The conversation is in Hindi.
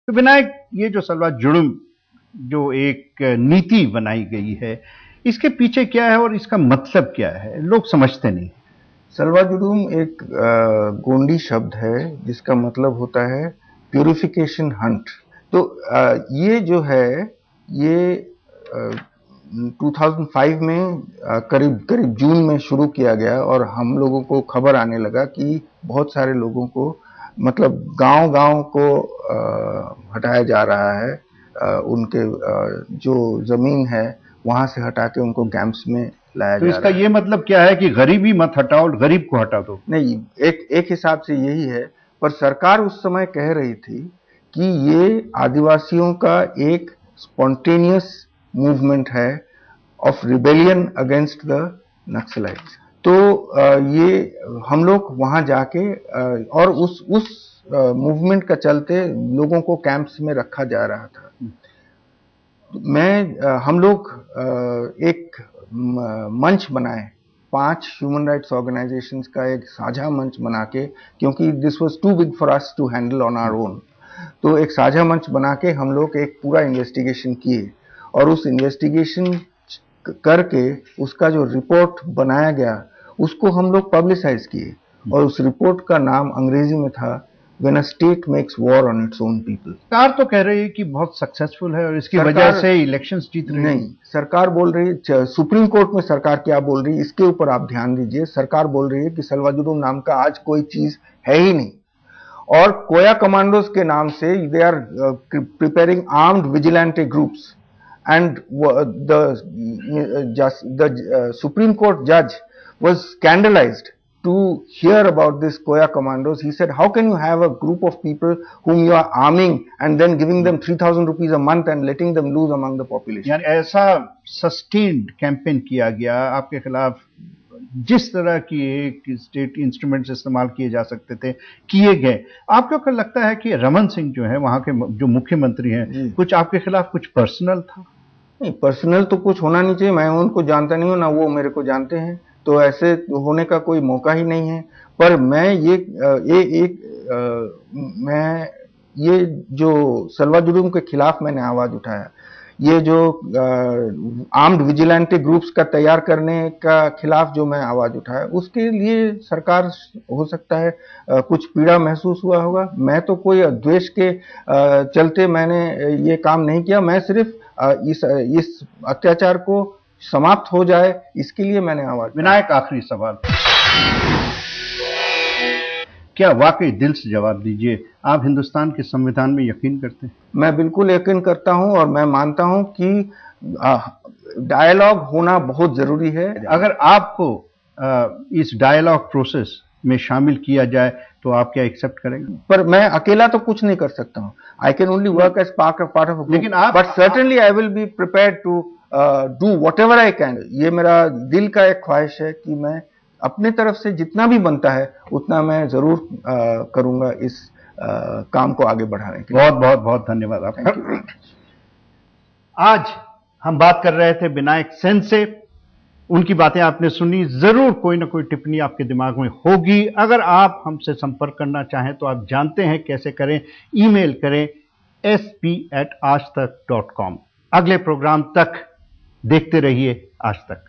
तो विनायक, ये जो सलवा जुर्म जो एक नीति बनाई गई है, इसके पीछे क्या है और इसका मतलब क्या है, लोग समझते नहीं। सलवा जुर्म एक गोंडी शब्द है जिसका मतलब होता है प्यूरिफिकेशन हंट। तो ये जो है ये 2005 में करीब करीब जून में शुरू किया गया और हम लोगों को खबर आने लगा कि बहुत सारे लोगों को मतलब गांव-गांव को हटाया जा रहा है। उनके जो जमीन है वहां से हटा के उनको कैंप्स में लाया तो जा इसका रहा है। ये मतलब क्या है कि गरीबी मत हटाओ, गरीब को हटा दो? नहीं, एक हिसाब से यही है, पर सरकार उस समय कह रही थी कि ये आदिवासियों का एक स्पॉन्टेनियस मूवमेंट है of rebellion against the Naxalites. तो ये हम लोग वहां जाके और उस मूवमेंट का चलते लोगों को कैंप्स में रखा जा रहा था। हम लोग एक मंच बनाए, 5 ह्यूमन राइट्स ऑर्गेनाइजेशंस का एक साझा मंच बना के, क्योंकि this was too big for us to handle on our own. तो एक साझा मंच बना के हम लोग एक पूरा इन्वेस्टिगेशन किए और उस इन्वेस्टिगेशन करके उसका जो रिपोर्ट बनाया गया उसको हम लोग पब्लिसाइज किए और उस रिपोर्ट का नाम अंग्रेजी में था When a state makes war on its own people। सरकार तो कह रही है कि बहुत सक्सेसफुल है और इसकी वजह से इलेक्शंस जीत रही है। नहीं, सरकार बोल रही है, सुप्रीम कोर्ट में सरकार क्या बोल रही है इसके ऊपर आप ध्यान दीजिए। सरकार बोल रही है कि सलवा जुर्म नाम का आज कोई चीज है ही नहीं और कोया कमांडोज के नाम से they are preparing armed vigilante groups and the supreme court जज was scandalized to hear about this Koya commandos. He said, how can you have a group of people whom you are arming and then giving them 3,000 rupees a month and letting them loose among the population? यानी ऐसा सस्टेन्ड कैंपेन किया गया आपके खिलाफ, जिस तरह की एक स्टेट इंस्ट्रूमेंट्स इस्तेमाल किए जा सकते थे किए गए। आपको क्या लगता है कि रमन सिंह जो है वहां के जो मुख्यमंत्री हैं, कुछ आपके खिलाफ कुछ पर्सनल था? नहीं, पर्सनल तो कुछ होना नहीं चाहिए। मैं उनको जानता नहीं हूँ, ना वो मेरे को जानते हैं, तो ऐसे होने का कोई मौका ही नहीं है। पर मैं ये जो सलवा जुर्म के खिलाफ मैंने आवाज उठाया, ये जो आर्म्ड विजिलेंटे ग्रुप्स का तैयार करने का खिलाफ जो मैं आवाज उठाया, उसके लिए सरकार हो सकता है कुछ पीड़ा महसूस हुआ होगा। मैं तो कोई द्वेष के चलते मैंने ये काम नहीं किया। मैं सिर्फ इस अत्याचार को समाप्त हो जाए इसके लिए मैंने आवाज। विनायक, आखिरी सवाल, क्या वाकई दिल से जवाब दीजिए, आप हिंदुस्तान के संविधान में यकीन करते हैं? मैं बिल्कुल यकीन करता हूं और मैं मानता हूं कि डायलॉग होना बहुत जरूरी है। अगर आपको इस डायलॉग प्रोसेस में शामिल किया जाए तो आप क्या एक्सेप्ट करेंगे? पर मैं अकेला तो कुछ नहीं कर सकता हूं। I can only work as part of a group, लेकिन आप, but certainly I will be prepared to do whatever I can. ये मेरा दिल का एक ख्वाहिश है कि मैं अपने तरफ से जितना भी बनता है उतना मैं जरूर करूंगा इस काम को आगे बढ़ाने के लिए। बहुत बहुत बहुत धन्यवाद आपका। आज हम बात कर रहे थे विनायक सेन से, उनकी बातें आपने सुनी। जरूर कोई ना कोई टिप्पणी आपके दिमाग में होगी। अगर आप हमसे संपर्क करना चाहें तो आप जानते हैं कैसे करें। ईमेल करें sp@aajtak.com। अगले प्रोग्राम तक देखते रहिए आज तक।